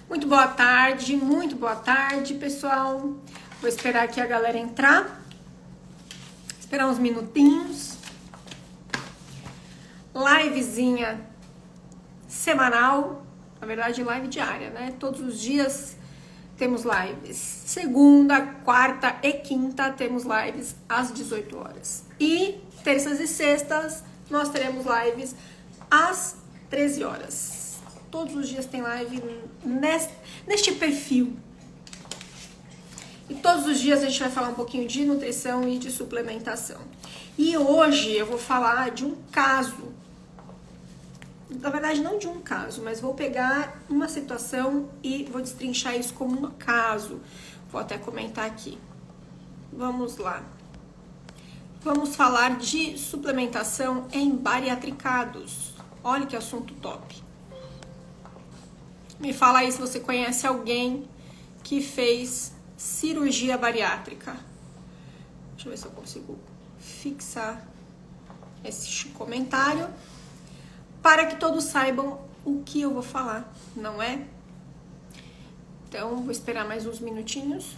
Muito boa tarde, pessoal. Vou esperar aqui a galera entrar. Esperar uns minutinhos. Livezinha semanal, na verdade live diária, né? Todos os dias temos lives. Segunda, quarta e quinta temos lives às 18 horas. E terças e sextas nós teremos lives às 13 horas. Todos os dias tem live neste perfil. E todos os dias a gente vai falar um pouquinho de nutrição e de suplementação. E hoje eu vou falar de um caso. Na verdade, não de um caso, mas vou pegar uma situação e vou destrinchar isso como um caso. Vou até comentar aqui. Vamos lá. Vamos falar de suplementação em bariatricados. Olha que assunto top. Me fala aí se você conhece alguém que fez cirurgia bariátrica. Deixa eu ver se eu consigo fixar esse comentário para que todos saibam o que eu vou falar, não é? Então, vou esperar mais uns minutinhos.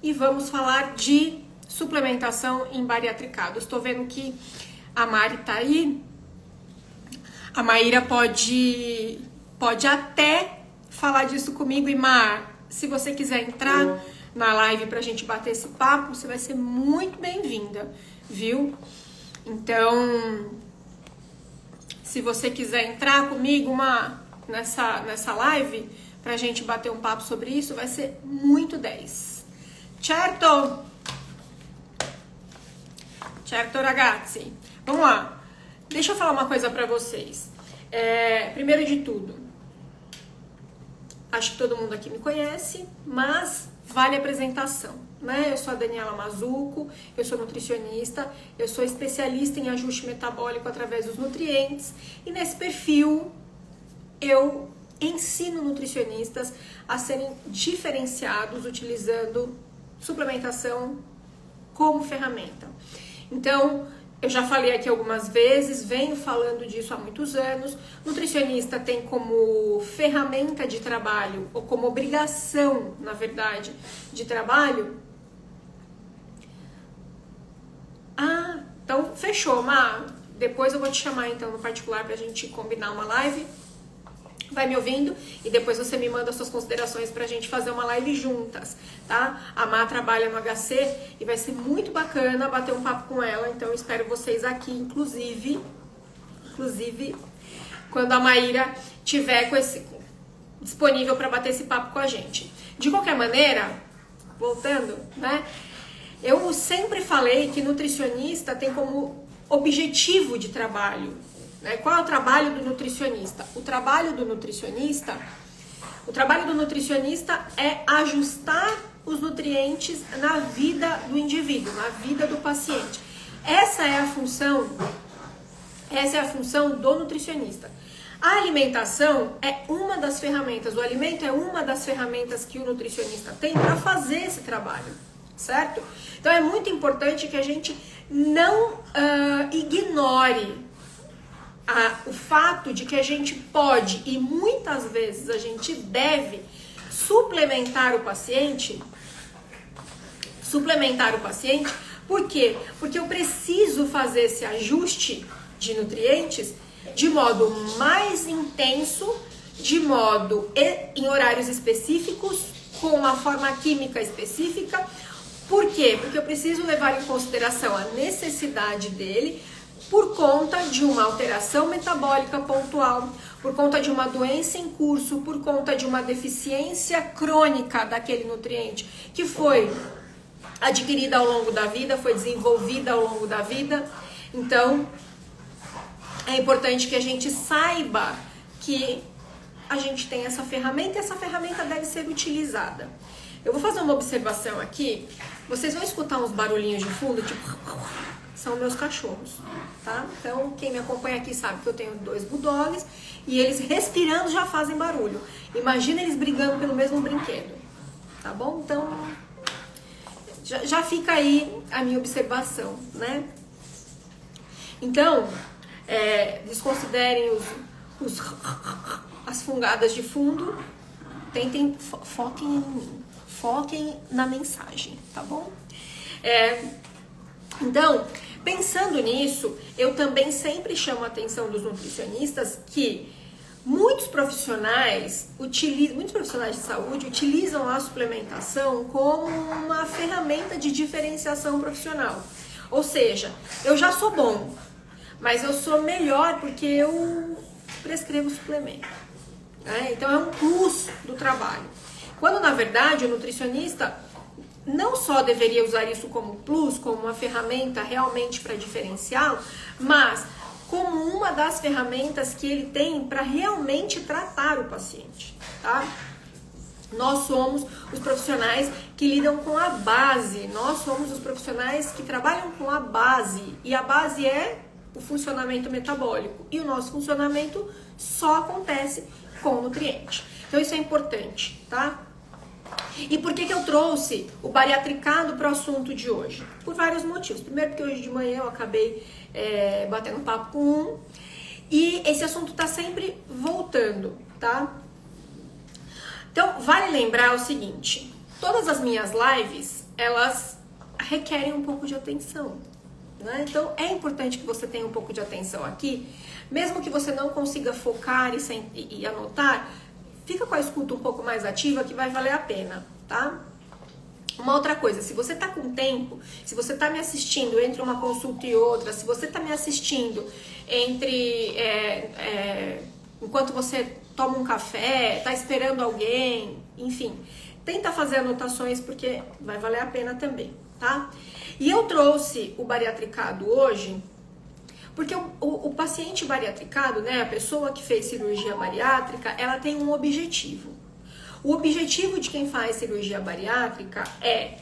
E vamos falar de suplementação em bariatricados. Estou vendo que a Mari tá aí. A Maíra pode até falar disso comigo. E Mar, se você quiser entrar na live pra gente bater esse papo, você vai ser muito bem-vinda, viu? Então, se você quiser entrar comigo nessa live pra gente bater um papo sobre isso, vai ser muito 10. Certo? Certo, ragazzi? Vamos lá. Deixa eu falar uma coisa pra vocês. Primeiro de tudo, acho que todo mundo aqui me conhece, mas vale a apresentação, né? Eu sou a Daniela Mazzucco, eu sou nutricionista, eu sou especialista em ajuste metabólico através dos nutrientes e nesse perfil eu ensino nutricionistas a serem diferenciados utilizando suplementação como ferramenta. Então, eu já falei aqui algumas vezes, venho falando disso há muitos anos. Nutricionista tem como ferramenta de trabalho, ou como obrigação, na verdade, de trabalho. Ah, então fechou, Má. Depois eu vou te chamar então no particular pra gente combinar uma live. Vai me ouvindo e depois você me manda suas considerações pra gente fazer uma live juntas, tá? A Má trabalha no HC e vai ser muito bacana bater um papo com ela, então eu espero vocês aqui, inclusive quando a Maíra tiver disponível para bater esse papo com a gente. De qualquer maneira, voltando, né? Eu sempre falei que nutricionista tem como objetivo de trabalho, né? Qual é o trabalho do nutricionista? O trabalho do nutricionista é ajustar os nutrientes na vida do indivíduo, na vida do paciente. Essa é a função do nutricionista. A alimentação é uma das ferramentas, o alimento é uma das ferramentas que o nutricionista tem para fazer esse trabalho, certo? Então é muito importante que a gente não ignore o fato de que a gente pode e muitas vezes a gente deve suplementar o paciente. Por quê? Porque eu preciso fazer esse ajuste de nutrientes de modo mais intenso, em horários específicos, com uma forma química específica. Por quê? Porque eu preciso levar em consideração a necessidade dele por conta de uma alteração metabólica pontual, por conta de uma doença em curso, por conta de uma deficiência crônica daquele nutriente que foi adquirida ao longo da vida, foi desenvolvida ao longo da vida. Então, é importante que a gente saiba que a gente tem essa ferramenta e essa ferramenta deve ser utilizada. Eu vou fazer uma observação aqui, vocês vão escutar uns barulhinhos de fundo, tipo... São meus cachorros, tá? Então, quem me acompanha aqui sabe que eu tenho 2 bulldogs e eles respirando já fazem barulho. Imagina eles brigando pelo mesmo brinquedo, tá bom? Então, já fica aí a minha observação, né? Então, desconsiderem as fungadas de fundo, foquem em mim, foquem na mensagem, tá bom? Então, pensando nisso, eu também sempre chamo a atenção dos nutricionistas que muitos profissionais de saúde utilizam a suplementação como uma ferramenta de diferenciação profissional. Ou seja, eu já sou bom, mas eu sou melhor porque eu prescrevo suplemento. Né? Então é um plus do trabalho. Quando na verdade o nutricionista não só deveria usar isso como plus, como uma ferramenta realmente para diferenciá-lo, mas como uma das ferramentas que ele tem para realmente tratar o paciente, tá? Nós somos os profissionais que lidam com a base, nós somos os profissionais que trabalham com a base, e a base é o funcionamento metabólico, e o nosso funcionamento só acontece com o nutriente. Então isso é importante, tá? E por que eu trouxe o bariatricado para o assunto de hoje? Por vários motivos. Primeiro, porque hoje de manhã eu acabei batendo papo com um, e esse assunto está sempre voltando, tá? Então, vale lembrar o seguinte: todas as minhas lives, elas requerem um pouco de atenção, né? Então, é importante que você tenha um pouco de atenção aqui, mesmo que você não consiga focar e anotar. Fica com a escuta um pouco mais ativa que vai valer a pena, tá? Uma outra coisa, se você tá com tempo, se você tá me assistindo entre uma consulta e outra, se você tá me assistindo enquanto você toma um café, tá esperando alguém, enfim, tenta fazer anotações porque vai valer a pena também, tá? E eu trouxe o bariatricado hoje porque o paciente bariatricado, né, a pessoa que fez cirurgia bariátrica, ela tem um objetivo. O objetivo de quem faz cirurgia bariátrica é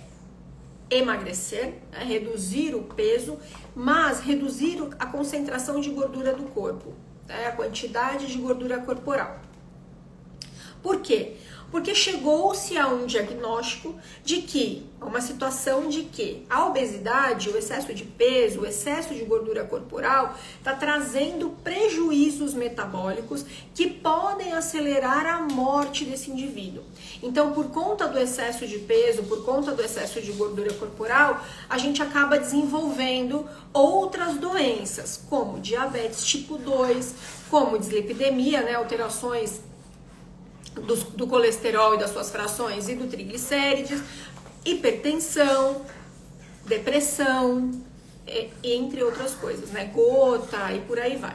emagrecer, né, reduzir o peso, mas reduzir a concentração de gordura do corpo, né, a quantidade de gordura corporal. Por quê? Porque chegou-se a um diagnóstico de que, uma situação de que a obesidade, o excesso de peso, o excesso de gordura corporal está trazendo prejuízos metabólicos que podem acelerar a morte desse indivíduo. Então, por conta do excesso de peso, por conta do excesso de gordura corporal, a gente acaba desenvolvendo outras doenças, como diabetes tipo 2, como dislipidemia, né, alterações do colesterol e das suas frações e do triglicérides, hipertensão, depressão, entre outras coisas, né? Gota e por aí vai.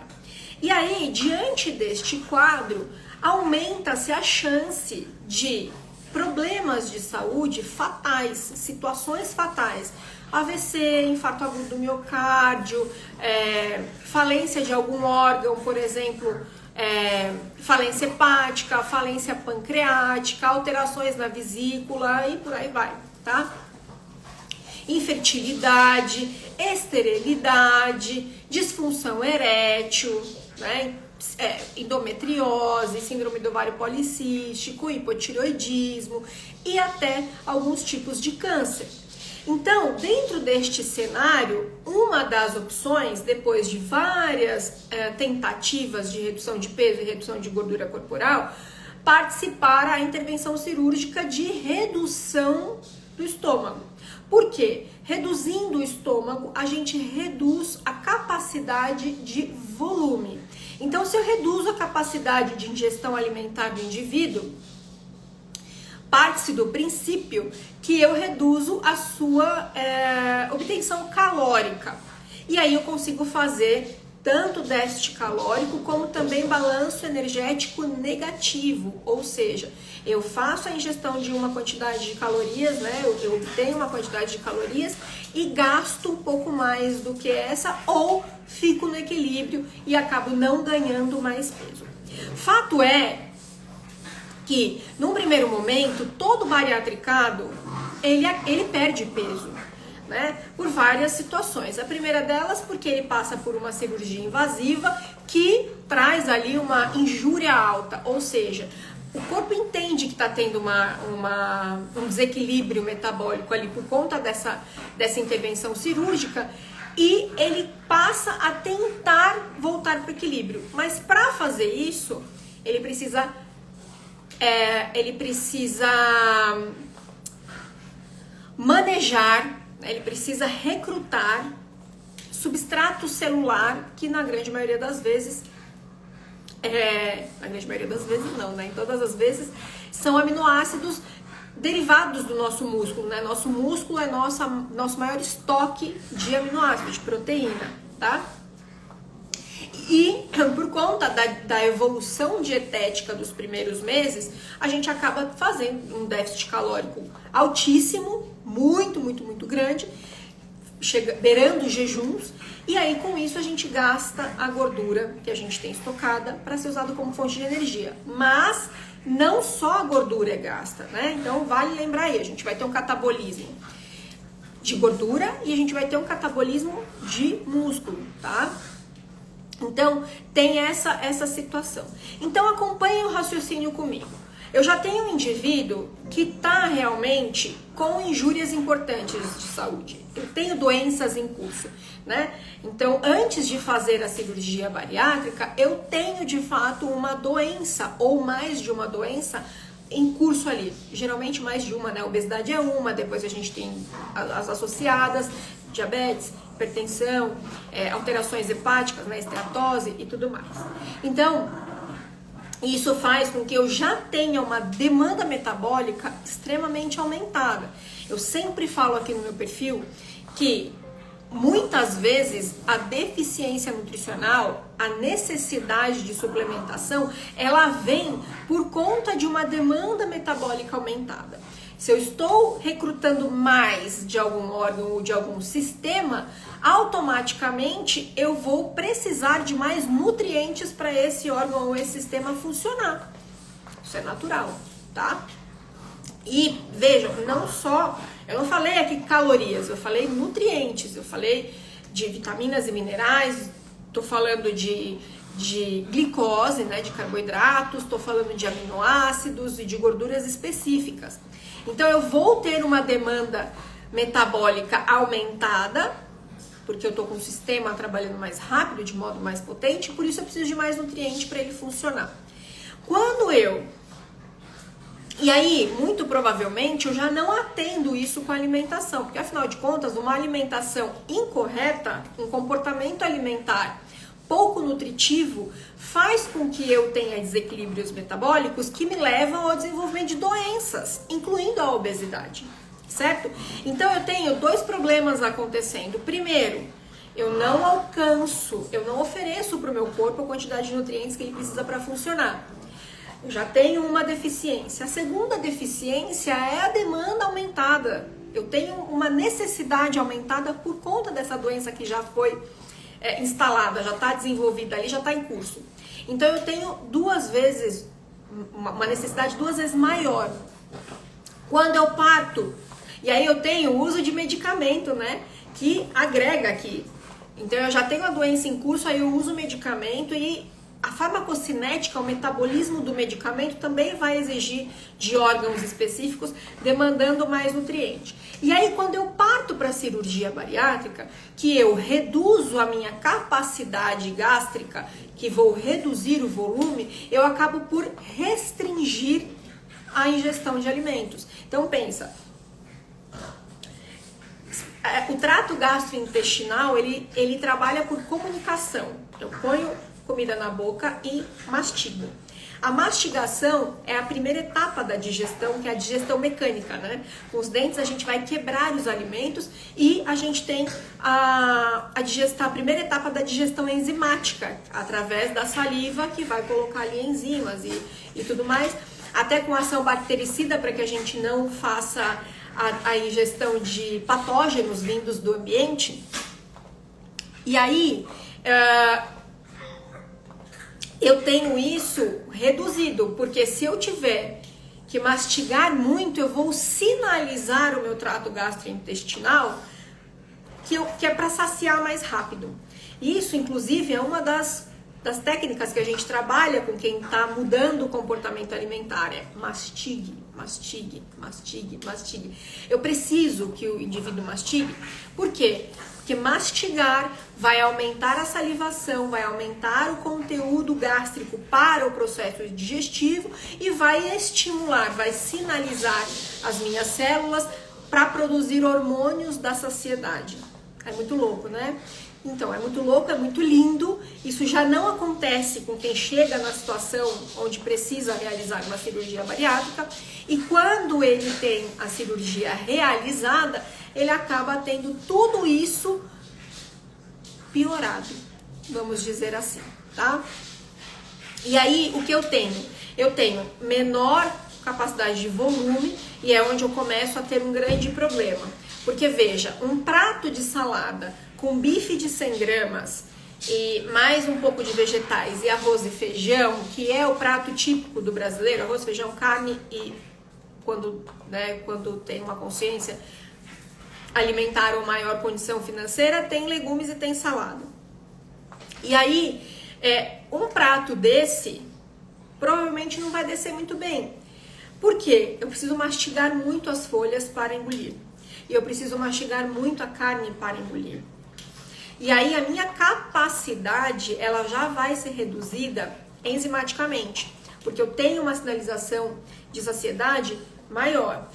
E aí, diante deste quadro, aumenta-se a chance de problemas de saúde fatais, situações fatais, AVC, infarto agudo do miocárdio, falência de algum órgão, por exemplo, falência hepática, falência pancreática, alterações na vesícula e por aí vai, tá? Infertilidade, esterilidade, disfunção erétil, né? Endometriose, síndrome do ovário policístico, hipotireoidismo e até alguns tipos de câncer. Então, dentro deste cenário, uma das opções, depois de várias tentativas de redução de peso e redução de gordura corporal, participar a intervenção cirúrgica de redução do estômago. Por quê? Reduzindo o estômago, a gente reduz a capacidade de volume. Então, se eu reduzo a capacidade de ingestão alimentar do indivíduo, parte-se do princípio que eu reduzo a sua obtenção calórica. E aí eu consigo fazer tanto déficit calórico como também balanço energético negativo. Ou seja, eu faço a ingestão de uma quantidade de calorias, né? Eu obtenho uma quantidade de calorias e gasto um pouco mais do que essa, ou fico no equilíbrio e acabo não ganhando mais peso. Fato é que, num primeiro momento, todo bariatricado, ele perde peso, né? Por várias situações. A primeira delas, porque ele passa por uma cirurgia invasiva que traz ali uma injúria alta, ou seja, o corpo entende que está tendo um desequilíbrio metabólico ali por conta dessa intervenção cirúrgica e ele passa a tentar voltar para o equilíbrio. Mas para fazer isso, ele precisa manejar, né? Ele precisa recrutar substrato celular, que na grande maioria das vezes, na grande maioria das vezes não, né? Em todas as vezes, são aminoácidos derivados do nosso músculo, né? Nosso músculo é nosso maior estoque de aminoácidos, de proteína, tá? E por conta da evolução dietética dos primeiros meses, a gente acaba fazendo um déficit calórico altíssimo, muito, muito, muito grande, beirando jejuns, e aí com isso a gente gasta a gordura que a gente tem estocada para ser usado como fonte de energia. Mas não só a gordura é gasta, né? Então vale lembrar aí, a gente vai ter um catabolismo de gordura e a gente vai ter um catabolismo de músculo, tá? Então tem essa situação. Então acompanhe o raciocínio comigo. Eu já tenho um indivíduo que está realmente com injúrias importantes de saúde. Eu tenho doenças em curso, né? Então, antes de fazer a cirurgia bariátrica, eu tenho de fato uma doença ou mais de uma doença em curso ali. Geralmente mais de uma, né? A obesidade é uma, depois a gente tem as associadas, diabetes, hipertensão, alterações hepáticas, né? Esteatose e tudo mais. Então, isso faz com que eu já tenha uma demanda metabólica extremamente aumentada. Eu sempre falo aqui no meu perfil que muitas vezes a deficiência nutricional, a necessidade de suplementação, ela vem por conta de uma demanda metabólica aumentada. Se eu estou recrutando mais de algum órgão ou de algum sistema, automaticamente eu vou precisar de mais nutrientes para esse órgão ou esse sistema funcionar. Isso é natural, tá? E vejam, eu não falei aqui calorias, eu falei nutrientes, eu falei de vitaminas e minerais, tô falando de glicose, né, de carboidratos, tô falando de aminoácidos e de gorduras específicas. Então eu vou ter uma demanda metabólica aumentada, porque eu tô com o sistema trabalhando mais rápido, de modo mais potente, por isso eu preciso de mais nutriente para ele funcionar. E aí, muito provavelmente, eu já não atendo isso com a alimentação, porque afinal de contas, uma alimentação incorreta, um comportamento alimentar pouco nutritivo, faz com que eu tenha desequilíbrios metabólicos que me levam ao desenvolvimento de doenças, incluindo a obesidade, certo? Então eu tenho dois problemas acontecendo. Primeiro, eu não ofereço para o meu corpo a quantidade de nutrientes que ele precisa para funcionar. Eu já tenho uma deficiência. A segunda deficiência é a demanda aumentada. Eu tenho uma necessidade aumentada por conta dessa doença que já foi instalada, já está desenvolvida ali, já está em curso. Então eu tenho uma necessidade duas vezes maior. Quando eu parto, e aí eu tenho o uso de medicamento, né, que agrega aqui. Então eu já tenho a doença em curso, aí eu uso medicamento e a farmacocinética, o metabolismo do medicamento também vai exigir de órgãos específicos, demandando mais nutriente. E aí, quando eu parto para a cirurgia bariátrica, que eu reduzo a minha capacidade gástrica, que vou reduzir o volume, eu acabo por restringir a ingestão de alimentos. Então, pensa, o trato gastrointestinal, ele trabalha por comunicação. Eu ponho comida na boca e mastigo. A mastigação é a primeira etapa da digestão, que é a digestão mecânica, né? Com os dentes a gente vai quebrar os alimentos e a gente tem a primeira etapa da digestão enzimática, através da saliva, que vai colocar ali enzimas e tudo mais, até com ação bactericida para que a gente não faça a ingestão de patógenos vindos do ambiente. E aí, eu tenho isso reduzido, porque se eu tiver que mastigar muito, eu vou sinalizar o meu trato gastrointestinal que é para saciar mais rápido. Isso, inclusive, é uma das das técnicas que a gente trabalha com quem está mudando o comportamento alimentar é mastigue, mastigue, mastigue, mastigue. Eu preciso que o indivíduo mastigue. Por quê? Porque mastigar vai aumentar a salivação, vai aumentar o conteúdo gástrico para o processo digestivo e vai estimular, vai sinalizar as minhas células para produzir hormônios da saciedade. É muito louco, né? Então, é muito louco, é muito lindo. Isso já não acontece com quem chega na situação onde precisa realizar uma cirurgia bariátrica. E quando ele tem a cirurgia realizada, ele acaba tendo tudo isso piorado, vamos dizer assim, tá? E aí, o que eu tenho? Eu tenho menor capacidade de volume e é onde eu começo a ter um grande problema. Porque, veja, um prato de salada com bife de 100 gramas e mais um pouco de vegetais e arroz e feijão, que é o prato típico do brasileiro, arroz, feijão, carne e quando tem uma consciência alimentar ou maior condição financeira, tem legumes e tem salada. E aí, um prato desse provavelmente não vai descer muito bem. Por quê? Eu preciso mastigar muito as folhas para engolir. E eu preciso mastigar muito a carne para engolir. E aí a minha capacidade, ela já vai ser reduzida enzimaticamente, porque eu tenho uma sinalização de saciedade maior.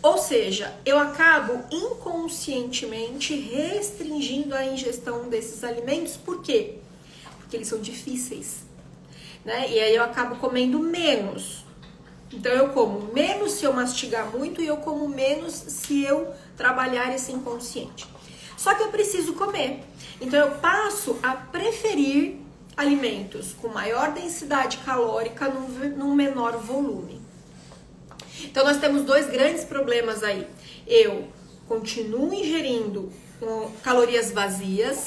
Ou seja, eu acabo inconscientemente restringindo a ingestão desses alimentos. Por quê? Porque eles são difíceis, né? E aí eu acabo comendo menos. Então eu como menos se eu mastigar muito e eu como menos se eu trabalhar esse inconsciente. Só que eu preciso comer. Então eu passo a preferir alimentos com maior densidade calórica num menor volume. Então nós temos dois grandes problemas aí. Eu continuo ingerindo calorias vazias,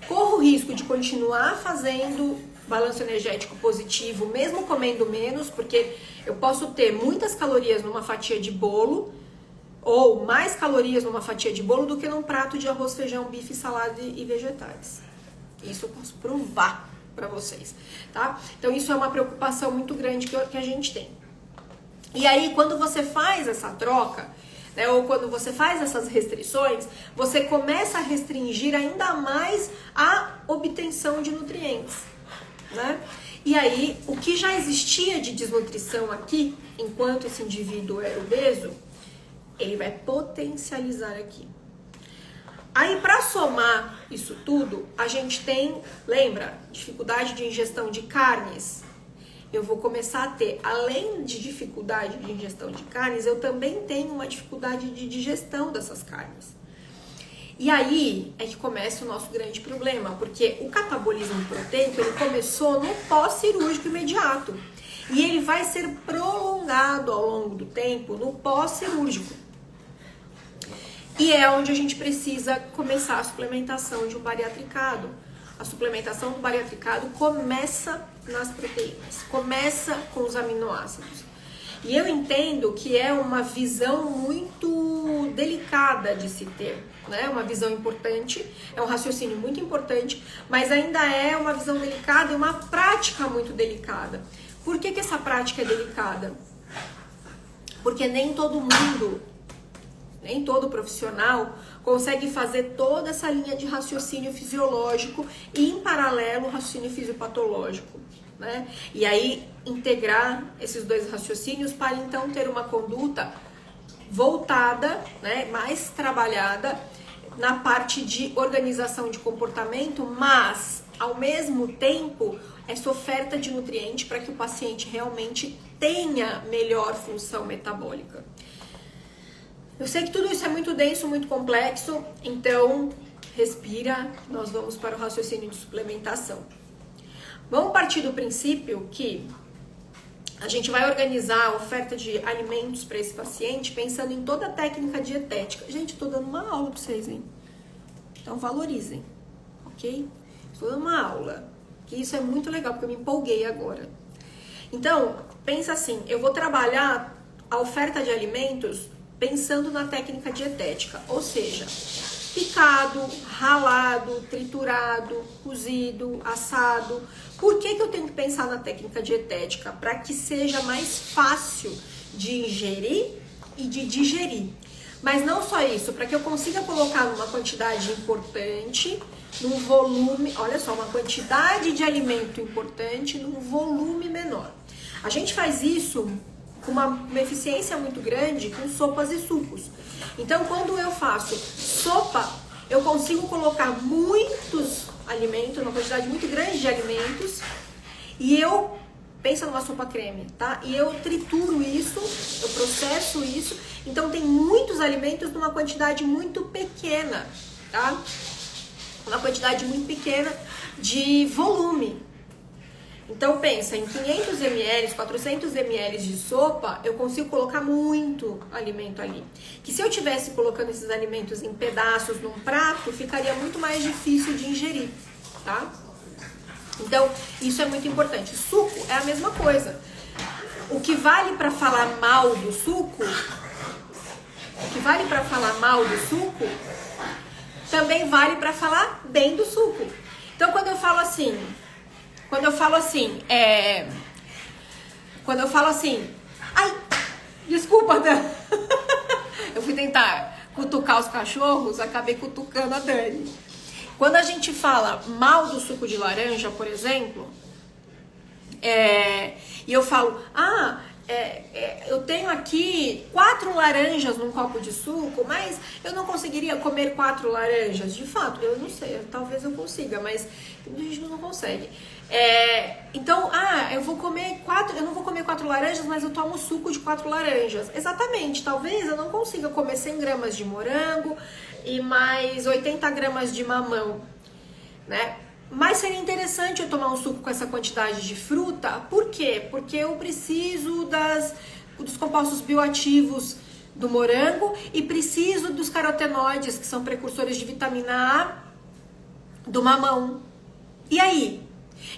corro o risco de continuar fazendo balanço energético positivo, mesmo comendo menos, porque eu posso ter muitas calorias numa fatia de bolo, ou mais calorias numa fatia de bolo do que num prato de arroz, feijão, bife, salada e vegetais. Isso eu posso provar para vocês, tá? Então isso é uma preocupação muito grande que a gente tem. E aí, quando você faz essa troca, né, ou quando você faz essas restrições, você começa a restringir ainda mais a obtenção de nutrientes, né? E aí, o que já existia de desnutrição aqui, enquanto esse indivíduo era obeso, ele vai potencializar aqui. Aí, para somar isso tudo, a gente tem, lembra, dificuldade de ingestão de carnes. Eu vou começar a ter, além de dificuldade de ingestão de carnes, eu também tenho uma dificuldade de digestão dessas carnes. E aí é que começa o nosso grande problema, porque o catabolismo proteico, ele começou no pós-cirúrgico imediato. E ele vai ser prolongado ao longo do tempo no pós-cirúrgico. E é onde a gente precisa começar a suplementação de um bariatricado. A suplementação do bariatricado começa nas proteínas, começa com os aminoácidos. E eu entendo que é uma visão muito delicada de se ter, né? Uma visão importante, é um raciocínio muito importante, mas ainda é uma visão delicada e uma prática muito delicada. Por que essa prática é delicada? Porque nem todo mundo, nem todo profissional consegue fazer toda essa linha de raciocínio fisiológico e, em paralelo, o raciocínio fisiopatológico, né? E aí, integrar esses dois raciocínios para, então, ter uma conduta voltada, né, mais trabalhada na parte de organização de comportamento, mas, ao mesmo tempo, essa oferta de nutriente para que o paciente realmente tenha melhor função metabólica. Eu sei que tudo isso é muito denso, muito complexo, então respira, nós vamos para o raciocínio de suplementação. Vamos partir do princípio que a gente vai organizar a oferta de alimentos para esse paciente pensando em toda a técnica dietética. Gente, estou dando uma aula para vocês, hein? Então valorizem, ok? Estou dando uma aula, que isso é muito legal, porque eu me empolguei agora. Então, pensa assim, eu vou trabalhar a oferta de alimentos pensando na técnica dietética, ou seja, picado, ralado, triturado, cozido, assado. Por que eu tenho que pensar na técnica dietética? Para que seja mais fácil de ingerir e de digerir. Mas não só isso, para que eu consiga colocar numa quantidade importante, num volume, olha só, uma quantidade de alimento importante num volume menor. A gente faz isso com uma eficiência muito grande com sopas e sucos. Então, quando eu faço sopa, eu consigo colocar muitos alimentos, uma quantidade muito grande de alimentos, e eu, pensa numa sopa creme, tá? E eu trituro isso, eu processo isso, então tem muitos alimentos numa quantidade muito pequena, tá? Uma quantidade muito pequena de volume. Então pensa, em 500 ml, 400 ml de sopa, eu consigo colocar muito alimento ali. Que se eu tivesse colocando esses alimentos em pedaços num prato, ficaria muito mais difícil de ingerir, tá? Então, isso é muito importante. Suco é a mesma coisa. O que vale para falar mal do suco, também vale para falar bem do suco. Então, quando eu falo assim, ai, desculpa, Dan. Eu fui tentar cutucar os cachorros, acabei cutucando a Dani. Quando a gente fala mal do suco de laranja, por exemplo, e eu falo, eu tenho aqui 4 laranjas num copo de suco, mas eu não conseguiria comer 4 laranjas. De fato, eu não sei, talvez eu consiga, mas a gente não consegue. Então, eu não vou comer 4 laranjas, mas eu tomo suco de 4 laranjas. Exatamente, talvez eu não consiga comer 100 gramas de morango e mais 80 gramas de mamão, né? Mas seria interessante eu tomar um suco com essa quantidade de fruta. Por quê? Porque eu preciso dos compostos bioativos do morango e preciso dos carotenoides, que são precursores de vitamina A do mamão. E aí?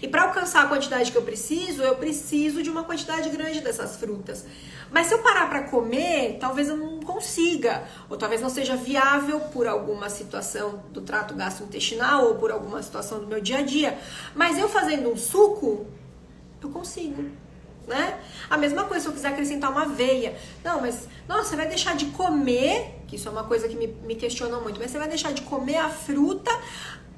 E para alcançar a quantidade que eu preciso de uma quantidade grande dessas frutas. Mas se eu parar para comer, talvez eu não consiga, ou talvez não seja viável por alguma situação do trato gastrointestinal ou por alguma situação do meu dia a dia. Mas eu fazendo um suco, eu consigo, né? A mesma coisa se eu quiser acrescentar uma aveia. Não, mas, nossa, você vai deixar de comer, que isso é uma coisa que me questionam muito, mas você vai deixar de comer a fruta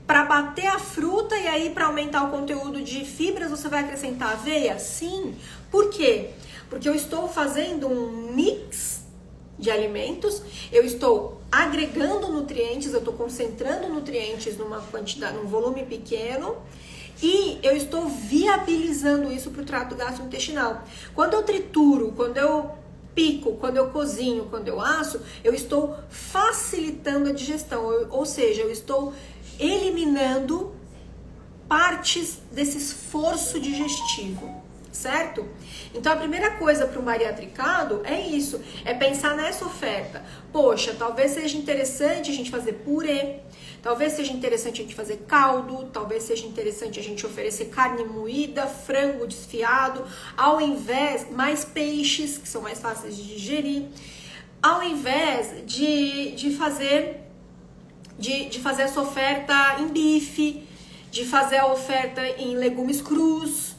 para bater a fruta e aí para aumentar o conteúdo de fibras você vai acrescentar aveia? Sim. Por quê? Porque eu estou fazendo um mix de alimentos, eu estou agregando nutrientes, eu estou concentrando nutrientes num volume pequeno e eu estou viabilizando isso para o trato gastrointestinal. Quando eu trituro, quando eu pico, quando eu cozinho, quando eu asso, eu estou facilitando a digestão, ou seja, eu estou eliminando partes desse esforço digestivo, certo? Então a primeira coisa para o bariatricado é isso, é pensar nessa oferta. Poxa, talvez seja interessante a gente fazer purê, talvez seja interessante a gente fazer caldo, talvez seja interessante a gente oferecer carne moída, frango desfiado, ao invés, mais peixes, que são mais fáceis de digerir, ao invés de fazer essa oferta em bife, de fazer a oferta em legumes crus,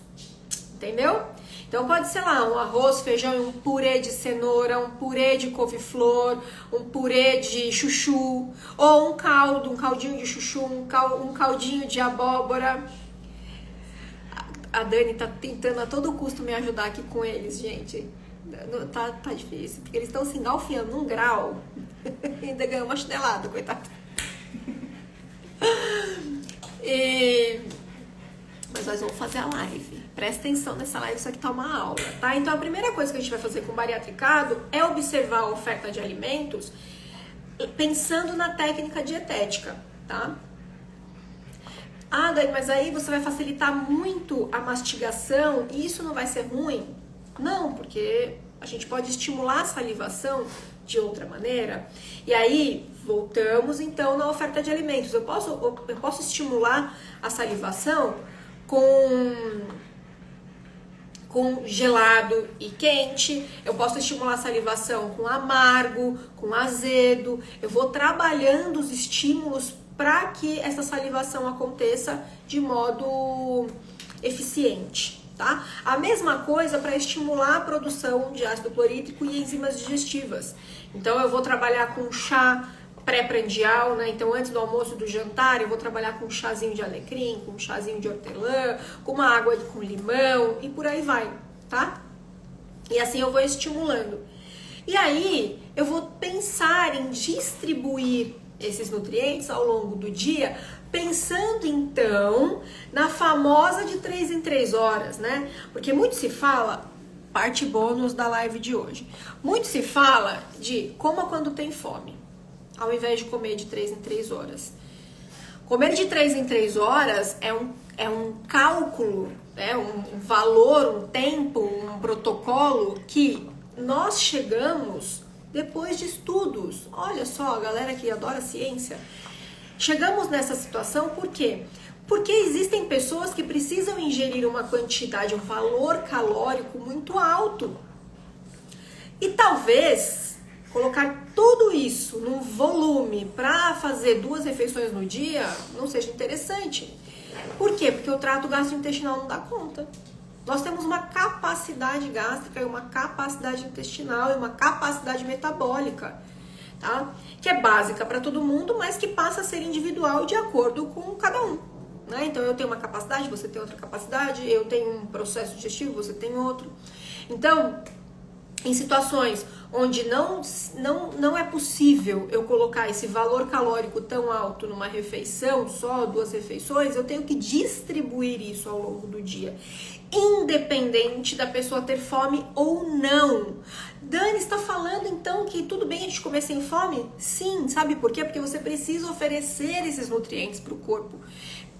entendeu? Então pode ser lá um arroz, feijão e um purê de cenoura, um purê de couve-flor, um purê de chuchu, ou um caldo, um caldinho de chuchu, um caldinho de abóbora. A Dani tá tentando a todo custo me ajudar aqui com eles, gente. Tá difícil, porque eles estão se engalfinhando num grau. Ainda ganhou uma chinelada, coitado. Mas nós vamos fazer a live. Presta atenção nessa live, isso aqui tá uma aula, tá? Então a primeira coisa que a gente vai fazer com o bariatricado é observar a oferta de alimentos pensando na técnica dietética, tá? Dani, mas aí você vai facilitar muito a mastigação e isso não vai ser ruim? Não, porque a gente pode estimular a salivação de outra maneira. E aí, voltamos então na oferta de alimentos. Eu posso estimular a salivação com com gelado e quente, eu posso estimular a salivação com amargo, com azedo, eu vou trabalhando os estímulos para que essa salivação aconteça de modo eficiente, tá? A mesma coisa para estimular a produção de ácido clorídrico e enzimas digestivas. Então eu vou trabalhar com chá pré-prandial, né? Então antes do almoço e do jantar eu vou trabalhar com um chazinho de alecrim, com um chazinho de hortelã, com uma água com limão e por aí vai, tá? E assim eu vou estimulando. E aí eu vou pensar em distribuir esses nutrientes ao longo do dia, pensando então na famosa de 3 em 3 horas, né? Porque muito se fala, parte bônus da live de hoje, muito se fala de coma quando tem fome, ao invés de comer de 3 em 3 horas. Comer de 3 em 3 horas é um cálculo, né? Um valor, um tempo, um protocolo que nós chegamos depois de estudos. Olha só, a galera que adora ciência. Chegamos nessa situação por quê? Porque existem pessoas que precisam ingerir uma quantidade, um valor calórico muito alto. E talvez colocar tudo isso num volume para fazer 2 refeições no dia não seja interessante. Por quê? Porque o trato gastrointestinal não dá conta. Nós temos uma capacidade gástrica e uma capacidade intestinal e uma capacidade metabólica, tá? Que é básica para todo mundo, mas que passa a ser individual de acordo com cada um, né? Então eu tenho uma capacidade, você tem outra capacidade, eu tenho um processo digestivo, você tem outro. Então, em situações onde não é possível eu colocar esse valor calórico tão alto numa refeição, só 2 refeições, eu tenho que distribuir isso ao longo do dia, independente da pessoa ter fome ou não. Dani, está falando então que tudo bem a gente comer sem fome? Sim, sabe por quê? Porque você precisa oferecer esses nutrientes para o corpo,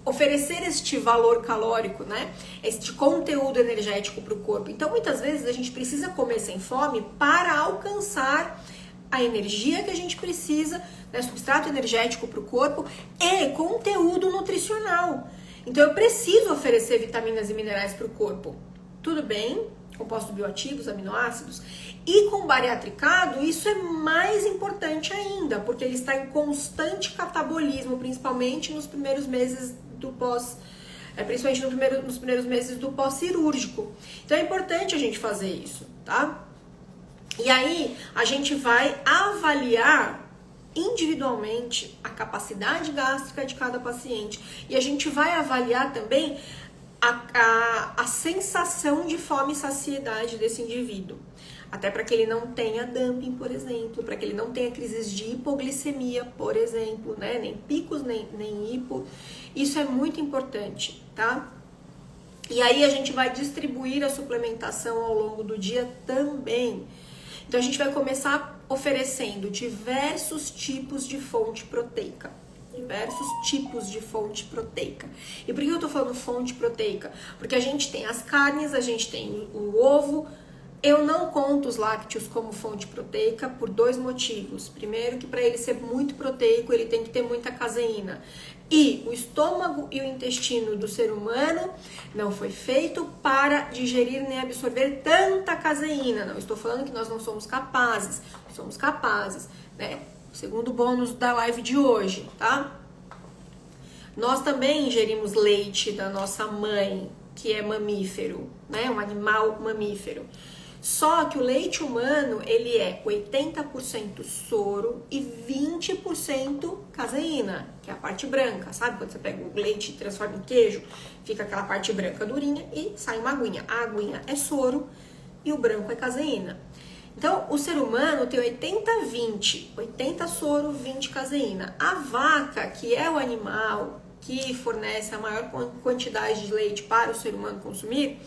oferecer este valor calórico, né? Este conteúdo energético para o corpo. Então, muitas vezes a gente precisa comer sem fome para alcançar a energia que a gente precisa, né? Substrato energético para o corpo e conteúdo nutricional. Então, eu preciso oferecer vitaminas e minerais para o corpo. Tudo bem? Compostos bioativos, aminoácidos. E com bariatricado, isso é mais importante ainda, porque ele está em constante catabolismo, principalmente nos primeiros meses do pós, principalmente nos primeiros meses do pós-cirúrgico. Então é importante a gente fazer isso, tá? E aí a gente vai avaliar individualmente a capacidade gástrica de cada paciente e a gente vai avaliar também a sensação de fome e saciedade desse indivíduo. Até para que ele não tenha dumping, por exemplo, para que ele não tenha crises de hipoglicemia, por exemplo, né? Nem picos, nem hipo. Isso é muito importante, tá? E aí a gente vai distribuir a suplementação ao longo do dia também. Então a gente vai começar oferecendo diversos tipos de fonte proteica. Diversos tipos de fonte proteica. E por que eu tô falando fonte proteica? Porque a gente tem as carnes, a gente tem o ovo. Eu não conto os lácteos como fonte proteica por 2 motivos. Primeiro, que para ele ser muito proteico, ele tem que ter muita caseína. E o estômago e o intestino do ser humano não foi feito para digerir nem absorver tanta caseína. Não estou falando que nós não somos capazes. Somos capazes, né? Segundo bônus da live de hoje, tá? Nós também ingerimos leite da nossa mãe, que é mamífero, né? Um animal mamífero. Só que o leite humano, ele é 80% soro e 20% caseína, que é a parte branca, sabe? Quando você pega o leite e transforma em queijo, fica aquela parte branca durinha e sai uma aguinha. A aguinha é soro e o branco é caseína. Então, o ser humano tem 80-20, 80 soro, 20 caseína. A vaca, que é o animal que fornece a maior quantidade de leite para o ser humano consumir,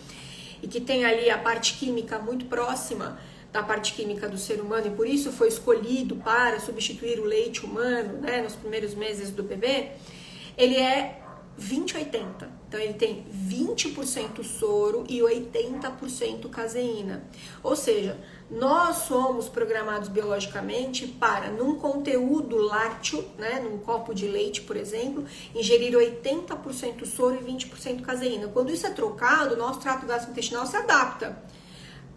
e que tem ali a parte química muito próxima da parte química do ser humano, e por isso foi escolhido para substituir o leite humano, né, nos primeiros meses do bebê, ele é 20-80. Então ele tem 20% soro e 80% caseína. Ou seja, nós somos programados biologicamente para, num conteúdo lácteo, né, num copo de leite, por exemplo, ingerir 80% soro e 20% caseína. Quando isso é trocado, o nosso trato gastrointestinal se adapta,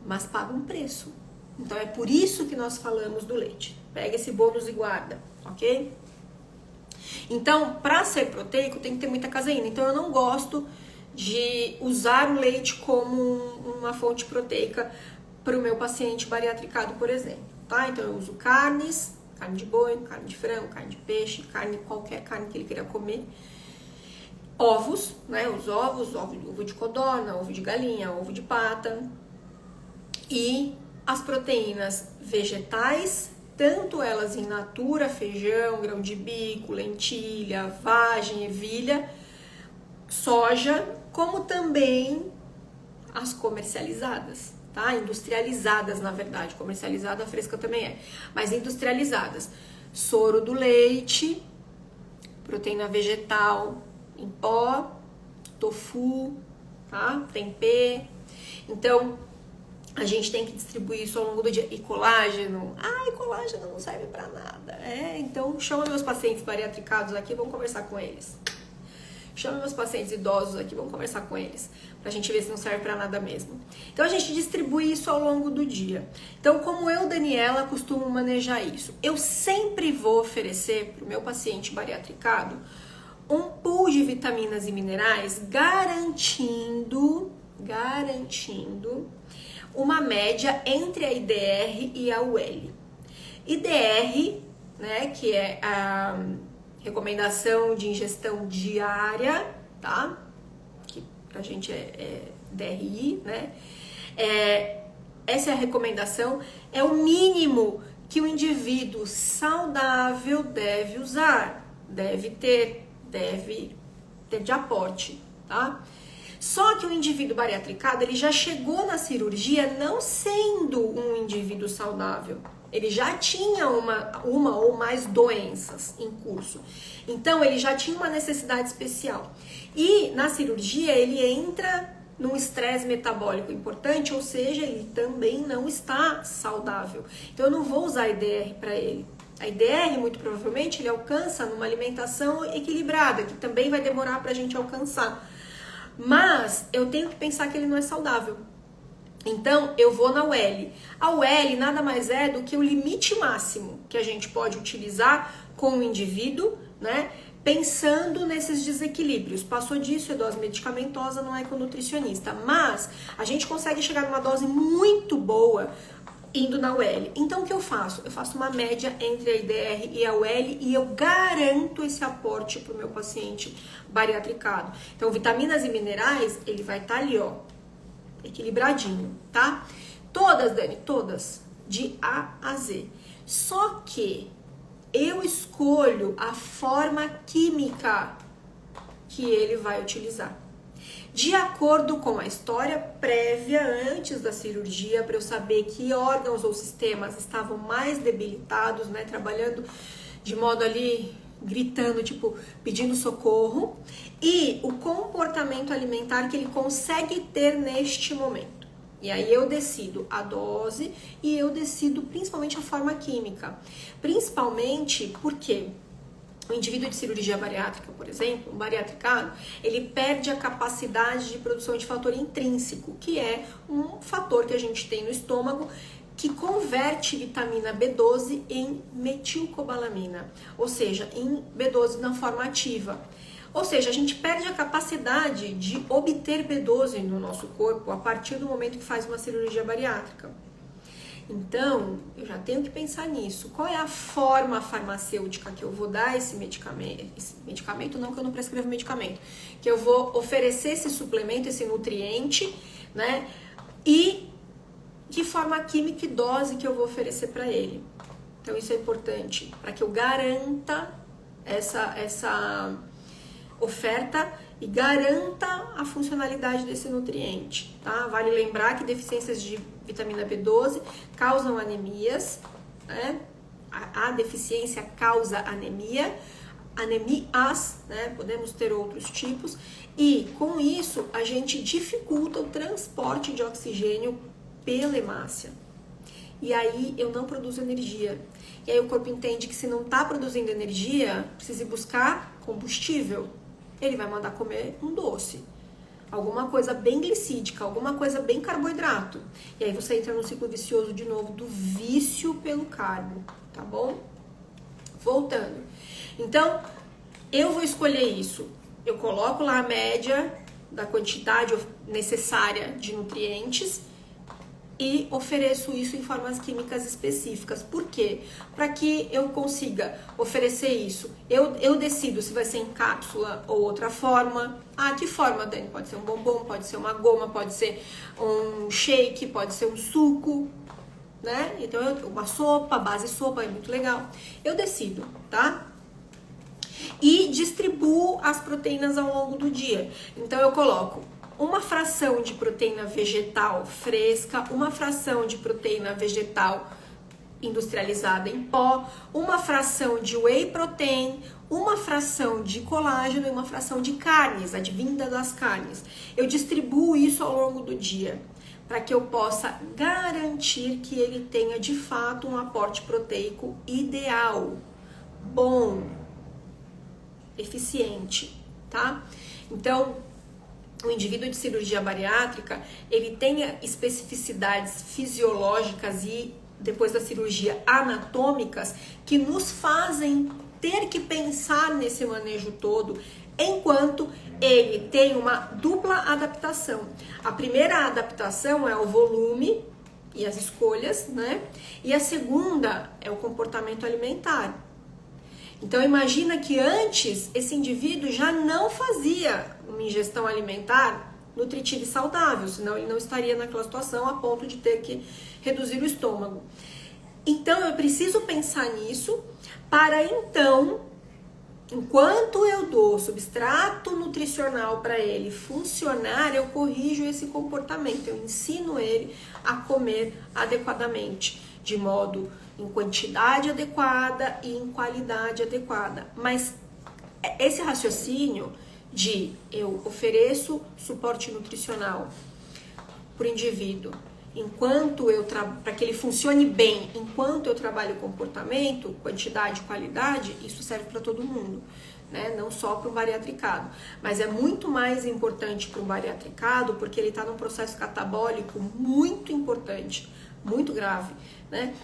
mas paga um preço. Então é por isso que nós falamos do leite. Pega esse bônus e guarda, ok? Então, para ser proteico, tem que ter muita caseína. Então, eu não gosto de usar o leite como uma fonte proteica para o meu paciente bariatricado, por exemplo, tá? Então, eu uso carnes, carne de boi, carne de frango, carne de peixe, qualquer carne que ele queira comer. Ovos, né? Os ovos, ovo de codorna, ovo de galinha, ovo de pata. E as proteínas vegetais, tanto elas in natura, feijão, grão de bico, lentilha, vagem, ervilha, soja, como também as comercializadas, tá? Industrializadas, na verdade, comercializada fresca também é, mas industrializadas. Soro do leite, proteína vegetal em pó, tofu, tá? Tempê. Então, a gente tem que distribuir isso ao longo do dia. E colágeno? Ai, colágeno não serve pra nada. Então chama meus pacientes bariatricados aqui, vamos conversar com eles. Chama meus pacientes idosos aqui, vamos conversar com eles. Pra gente ver se não serve pra nada mesmo. Então a gente distribui isso ao longo do dia. Então, como eu, Daniela, costumo manejar isso? Eu sempre vou oferecer pro meu paciente bariatricado um pool de vitaminas e minerais garantindo uma média entre a IDR e a UL. IDR, né, que é a recomendação de ingestão diária, tá? Que pra gente é DRI, né? Essa é a recomendação, é o mínimo que o indivíduo saudável deve usar, deve ter de aporte, tá? Só que o indivíduo bariatricado, ele já chegou na cirurgia não sendo um indivíduo saudável. Ele já tinha uma ou mais doenças em curso. Então, ele já tinha uma necessidade especial. E na cirurgia, ele entra num estresse metabólico importante, ou seja, ele também não está saudável. Então, eu não vou usar IDR para ele. A IDR, muito provavelmente, ele alcança numa alimentação equilibrada, que também vai demorar para a gente alcançar. Mas eu tenho que pensar que ele não é saudável. Então, eu vou na UL. A UL nada mais é do que o limite máximo que a gente pode utilizar com o indivíduo, né? Pensando nesses desequilíbrios. Passou disso, é dose medicamentosa, não é com nutricionista. Mas a gente consegue chegar numa dose muito boa indo na UL. Então, o que eu faço? Eu faço uma média entre a IDR e a UL e eu garanto esse aporte para o meu paciente bariatricado. Então, vitaminas e minerais, ele vai estar ali, ó, equilibradinho, tá? Todas, Dani, todas, de A a Z. Só que eu escolho a forma química que ele vai utilizar. De acordo com a história prévia antes da cirurgia, para eu saber que órgãos ou sistemas estavam mais debilitados, né, trabalhando de modo ali, gritando, tipo, pedindo socorro, e o comportamento alimentar que ele consegue ter neste momento. E aí eu decido a dose e eu decido principalmente a forma química. Principalmente porque o indivíduo de cirurgia bariátrica, por exemplo, um bariatricado, ele perde a capacidade de produção de fator intrínseco, que é um fator que a gente tem no estômago que converte vitamina B12 em metilcobalamina, ou seja, em B12 na forma ativa. Ou seja, a gente perde a capacidade de obter B12 no nosso corpo a partir do momento que faz uma cirurgia bariátrica. Então, eu já tenho que pensar nisso. Qual é a forma farmacêutica que eu vou dar esse medicamento? Esse medicamento não, que eu não prescrevo medicamento. Que eu vou oferecer esse suplemento, esse nutriente, né? E que forma química e dose que eu vou oferecer para ele. Então, isso é importante para que eu garanta essa oferta e garanta a funcionalidade desse nutriente, tá? Vale lembrar que deficiências de vitamina B12 causam anemias, né? A deficiência causa anemia, anemias, né? Podemos ter outros tipos, e com isso a gente dificulta o transporte de oxigênio pela hemácia. E aí eu não produzo energia. E aí o corpo entende que se não está produzindo energia, precisa ir buscar combustível. Ele vai mandar comer um doce, alguma coisa bem glicídica, alguma coisa bem carboidrato. E aí você entra no ciclo vicioso de novo do vício pelo carbo, tá bom? Voltando. Então, eu vou escolher isso. Eu coloco lá a média da quantidade necessária de nutrientes e ofereço isso em formas químicas específicas. Por quê? Para que eu consiga oferecer isso. Eu decido se vai ser em cápsula ou outra forma. Ah, que forma, Dani? Pode ser um bombom, pode ser uma goma, pode ser um shake, pode ser um suco, né? Então, uma sopa, base sopa, é muito legal. Eu decido, tá? E distribuo as proteínas ao longo do dia. Então, eu coloco uma fração de proteína vegetal fresca, uma fração de proteína vegetal industrializada em pó, uma fração de whey protein, uma fração de colágeno e uma fração de carnes, advinda das carnes. Eu distribuo isso ao longo do dia, para que eu possa garantir que ele tenha de fato um aporte proteico ideal, bom, eficiente, tá? Então, o indivíduo de cirurgia bariátrica, ele tem especificidades fisiológicas e, depois da cirurgia, anatômicas, que nos fazem ter que pensar nesse manejo todo, enquanto ele tem uma dupla adaptação. A primeira adaptação é o volume e as escolhas, né? E a segunda é o comportamento alimentar. Então, imagina que antes esse indivíduo já não fazia uma ingestão alimentar nutritiva e saudável, senão ele não estaria naquela situação a ponto de ter que reduzir o estômago. Então, eu preciso pensar nisso para então, enquanto eu dou substrato nutricional para ele funcionar, eu corrijo esse comportamento, eu ensino ele a comer adequadamente, de modo em quantidade adequada e em qualidade adequada. Mas esse raciocínio de eu ofereço suporte nutricional para o indivíduo, enquanto eu para que ele funcione bem, enquanto eu trabalho o comportamento, quantidade e qualidade, isso serve para todo mundo, né? Não só para o bariatricado, mas é muito mais importante para o bariatricado porque ele está num processo catabólico muito importante, muito grave, né?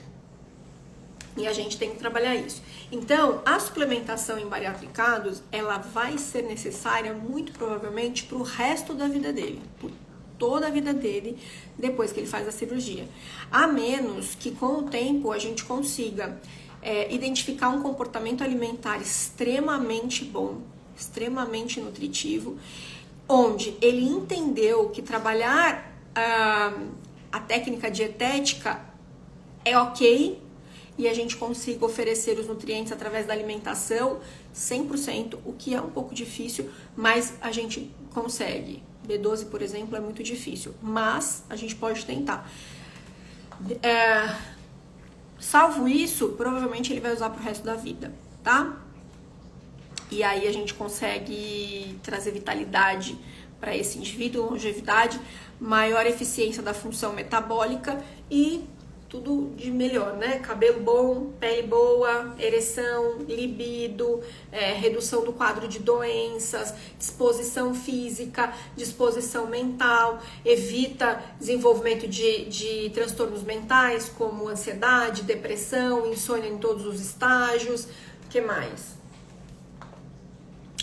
E a gente tem que trabalhar isso. Então, a suplementação em bariatricados, ela vai ser necessária muito provavelmente para o resto da vida dele, por toda a vida dele, depois que ele faz a cirurgia. A menos que com o tempo a gente consiga identificar um comportamento alimentar extremamente bom, extremamente nutritivo, onde ele entendeu que trabalhar a técnica dietética é ok, e a gente consiga oferecer os nutrientes através da alimentação 100%, o que é um pouco difícil, mas a gente consegue. B12, por exemplo, é muito difícil, mas a gente pode tentar. Salvo isso, provavelmente ele vai usar pro resto da vida, tá? E aí a gente consegue trazer vitalidade para esse indivíduo, longevidade, maior eficiência da função metabólica e tudo de melhor, né? Cabelo bom, pele boa, ereção, libido, redução do quadro de doenças, disposição física, disposição mental, evita desenvolvimento de transtornos mentais como ansiedade, depressão, insônia em todos os estágios. O que mais?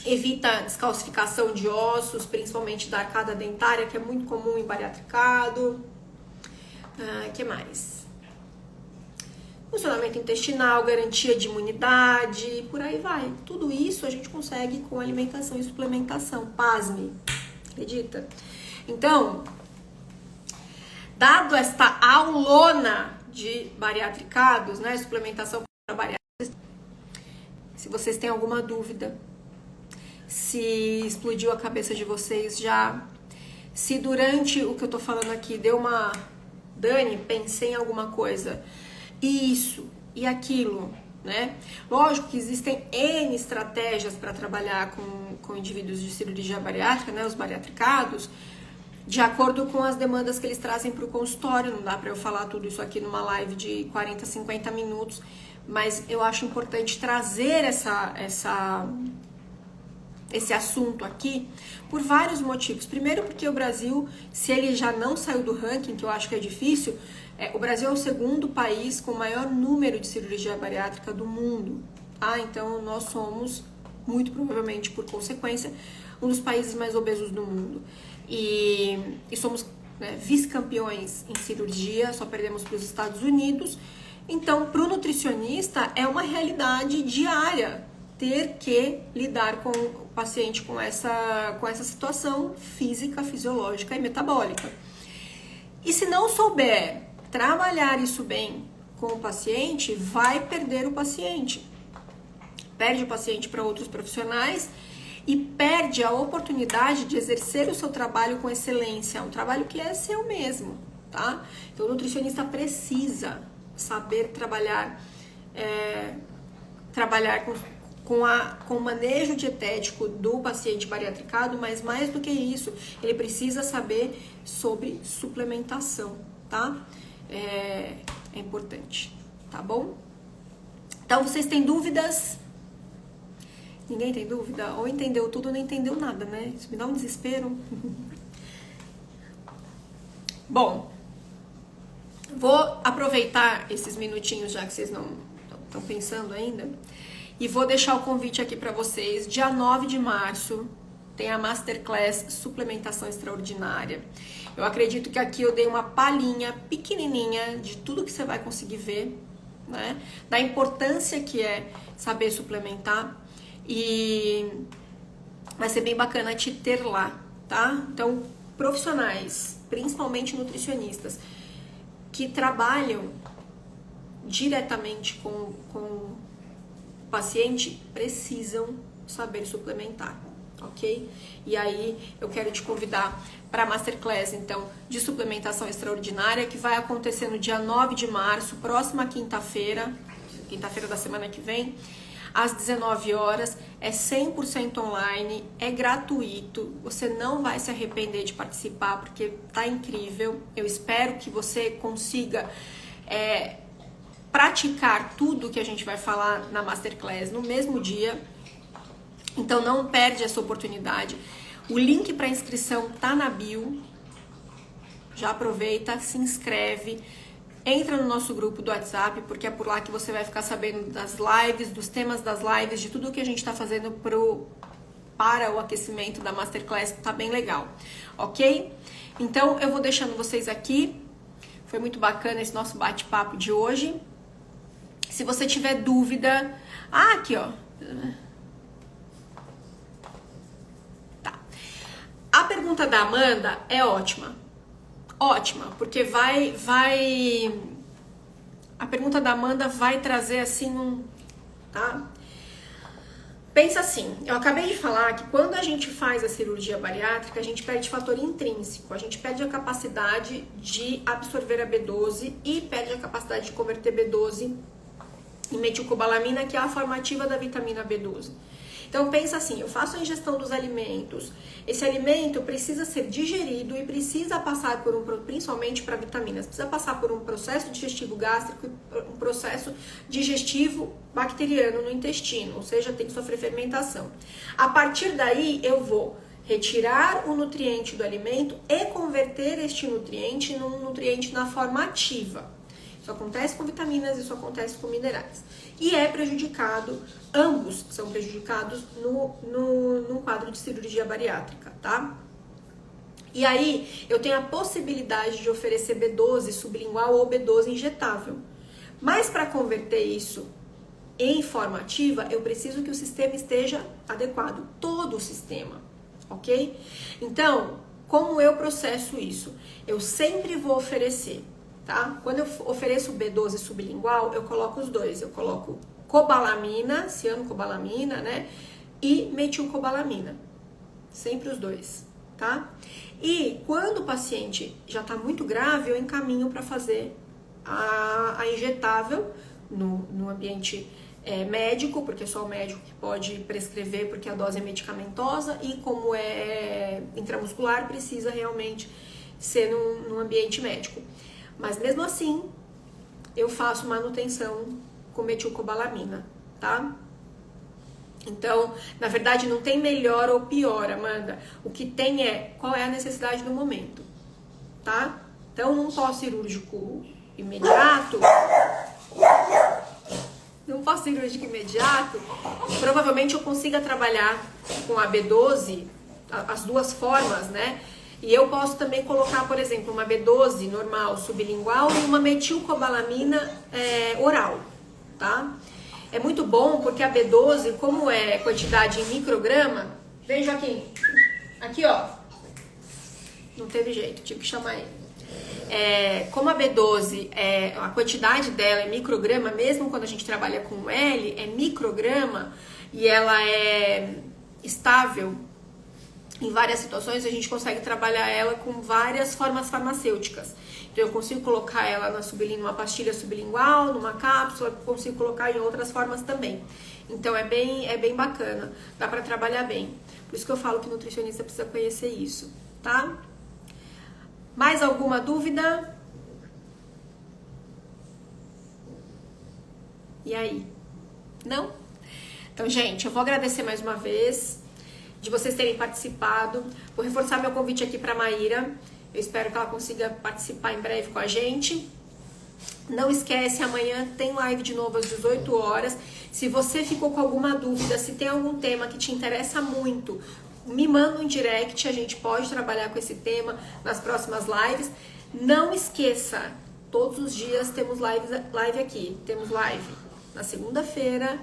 Evita descalcificação de ossos, principalmente da arcada dentária, que é muito comum em bariatricado. O que mais? Funcionamento intestinal, garantia de imunidade, por aí vai. Tudo isso a gente consegue com alimentação e suplementação. Pasme, acredita? Então, dado esta aulona de bariatricados, né, suplementação para bariátricos, se vocês têm alguma dúvida, se explodiu a cabeça de vocês já, se durante o que eu tô falando aqui deu uma... Dani, pensei em alguma coisa... Isso e aquilo, né? Lógico que existem N estratégias para trabalhar com indivíduos de cirurgia bariátrica, né? Os bariatricados, de acordo com as demandas que eles trazem para o consultório. Não dá para eu falar tudo isso aqui numa live de 40, 50 minutos, mas eu acho importante trazer esse assunto aqui por vários motivos. Primeiro, porque o Brasil, se ele já não saiu do ranking, que eu acho que é difícil, o Brasil é o segundo país com o maior número de cirurgia bariátrica do mundo, tá? Então, nós somos, muito provavelmente por consequência, um dos países mais obesos do mundo. E somos, né, vice-campeões em cirurgia, só perdemos para os Estados Unidos. Então, para o nutricionista, é uma realidade diária ter que lidar com o paciente com essa situação física, fisiológica e metabólica. E se não souber trabalhar isso bem com o paciente, vai perder o paciente. Perde o paciente para outros profissionais e perde a oportunidade de exercer o seu trabalho com excelência, um trabalho que é seu mesmo, tá? Então, o nutricionista precisa saber trabalhar com o manejo dietético do paciente bariatricado, mas mais do que isso, ele precisa saber sobre suplementação, tá? É importante, tá bom? Então, vocês têm dúvidas? Ninguém tem dúvida? Ou entendeu tudo ou não entendeu nada, né? Isso me dá um desespero. Bom, vou aproveitar esses minutinhos, já que vocês não estão pensando ainda, e vou deixar o convite aqui para vocês. Dia 9 de março tem a Masterclass Suplementação Extraordinária. Eu acredito que aqui eu dei uma palhinha pequenininha de tudo que você vai conseguir ver, né? Da importância que é saber suplementar. E vai ser bem bacana te ter lá, tá? Então, profissionais, principalmente nutricionistas, que trabalham diretamente com o paciente, precisam saber suplementar, ok? E aí, eu quero te convidar para a Masterclass, então, de suplementação extraordinária, que vai acontecer no dia 9 de março, próxima quinta-feira da semana que vem, às 19 horas, é 100% online, é gratuito, você não vai se arrepender de participar, porque tá incrível. Eu espero que você consiga praticar tudo que a gente vai falar na Masterclass no mesmo dia, então não perde essa oportunidade. O link para inscrição tá na bio, já aproveita, se inscreve. Entra no nosso grupo do WhatsApp, porque é por lá que você vai ficar sabendo das lives, dos temas das lives, de tudo que a gente está fazendo para o aquecimento da Masterclass, que tá bem legal, ok? Então, eu vou deixando vocês aqui. Foi muito bacana esse nosso bate-papo de hoje. Se você tiver dúvida... Ah, aqui, ó. Tá. A pergunta da Amanda é ótima. Ótima, porque a pergunta da Amanda vai trazer assim tá? Pensa assim, eu acabei de falar que quando a gente faz a cirurgia bariátrica, a gente perde fator intrínseco, a gente perde a capacidade de absorver a B12 e perde a capacidade de converter B12 em metilcobalamina, que é a forma ativa da vitamina B12. Então pensa assim, eu faço a ingestão dos alimentos, esse alimento precisa ser digerido e precisa passar principalmente para vitaminas, precisa passar por um processo digestivo gástrico e um processo digestivo bacteriano no intestino, ou seja, tem que sofrer fermentação. A partir daí eu vou retirar o nutriente do alimento e converter este nutriente num nutriente na forma ativa. Isso acontece com vitaminas, isso acontece com minerais. E é prejudicado, ambos são prejudicados no quadro de cirurgia bariátrica, tá? E aí, eu tenho a possibilidade de oferecer B12 sublingual ou B12 injetável. Mas para converter isso em forma ativa, eu preciso que o sistema esteja adequado, todo o sistema, ok? Então, como eu processo isso? Eu sempre vou oferecer, tá? Quando eu ofereço B12 sublingual, eu coloco os dois. Eu coloco cobalamina, cianocobalamina, né? E metilcobalamina. Sempre os dois, tá? E quando o paciente já está muito grave, eu encaminho para fazer a injetável no ambiente médico, porque só o médico que pode prescrever, porque a dose é medicamentosa, e como é intramuscular, precisa realmente ser num ambiente médico. Mas mesmo assim, eu faço manutenção com metilcobalamina, tá? Então, na verdade, não tem melhor ou pior, Amanda. O que tem é qual é a necessidade do momento, tá? Então, num pós-cirúrgico imediato, provavelmente eu consiga trabalhar com a B12, as duas formas, né? E eu posso também colocar, por exemplo, uma B12 normal sublingual e uma metilcobalamina oral, tá? É muito bom porque a B12, como é quantidade em micrograma, vem, Joaquim, aqui ó, não teve jeito, tive que chamar ele. Como a B12, a quantidade dela é micrograma, mesmo quando a gente trabalha com L, é micrograma e ela é estável em várias situações, a gente consegue trabalhar ela com várias formas farmacêuticas. Então eu consigo colocar ela numa pastilha sublingual, numa cápsula, consigo colocar em outras formas também. Então é bem bacana, dá pra trabalhar bem. Por isso que eu falo que o nutricionista precisa conhecer isso, tá? Mais alguma dúvida? E aí? Não? Então, gente, eu vou agradecer mais uma vez de vocês terem participado. Vou reforçar meu convite aqui para Maíra. Eu espero que ela consiga participar em breve com a gente. Não esquece, amanhã tem live de novo às 18 horas. Se você ficou com alguma dúvida, se tem algum tema que te interessa muito, me manda um direct, a gente pode trabalhar com esse tema nas próximas lives. Não esqueça, todos os dias temos live aqui. Temos live na segunda-feira,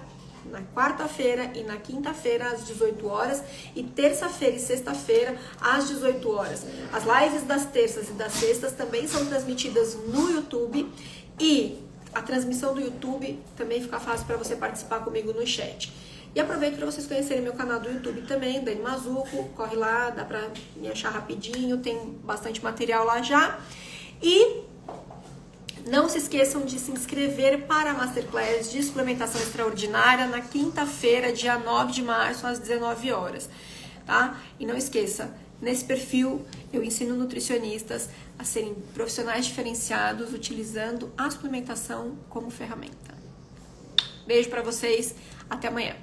na quarta-feira e na quinta-feira às 18 horas e terça-feira e sexta-feira às 18 horas. As lives das terças e das sextas também são transmitidas no YouTube e a transmissão do YouTube também fica fácil para você participar comigo no chat. E aproveito para vocês conhecerem meu canal do YouTube também, Dani Mazzucco, corre lá, dá para me achar rapidinho, tem bastante material lá já. E não se esqueçam de se inscrever para a Masterclass de Suplementação Extraordinária na quinta-feira, dia 9 de março, às 19 horas, tá? E não esqueça, nesse perfil eu ensino nutricionistas a serem profissionais diferenciados utilizando a suplementação como ferramenta. Beijo para vocês, até amanhã.